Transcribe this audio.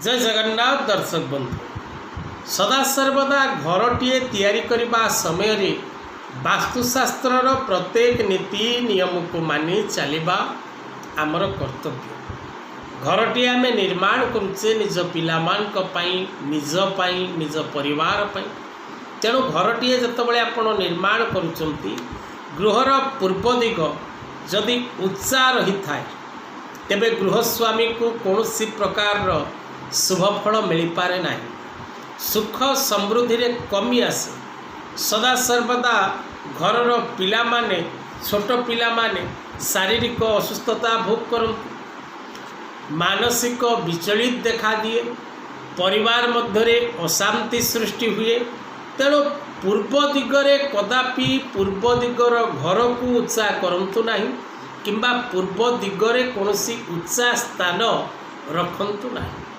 जय जगन्नाथ दर्शक बंधु सदासर्वदा घरटीए तैयारी करबा समय रे वास्तुशास्त्रर प्रत्येक नीति नियम को मानि चलिबा आमर कर्तव्य। घरटी आम निर्माण करुचे निज पिलामान निज पाई निज परिवार पाई। तेणु घरटीए जितेबाला आपण निर्माण करुचंती गृहर पूर्व दिग जदि उच्चा रही थाए तेबे गृहस्वामी को कौनसी प्रकार शुभफल मिल पारे ना। सुख समृद्धि रे कमी आसे। सदा सर्वदा घरर पिला माने छोट पिला माने शारीरिक असुस्थता भोग करते, मानसिक विचलित देखा दिए, परिवार मध्य अशांति सृष्टि हुए। तेणु पूर्व दिगरे कदापि पूर्व दिगर घर को उच्चा करंतु नहीं किंबा पूर्व दिगरे कौनसी उच्चा स्थान रखंतु नहीं।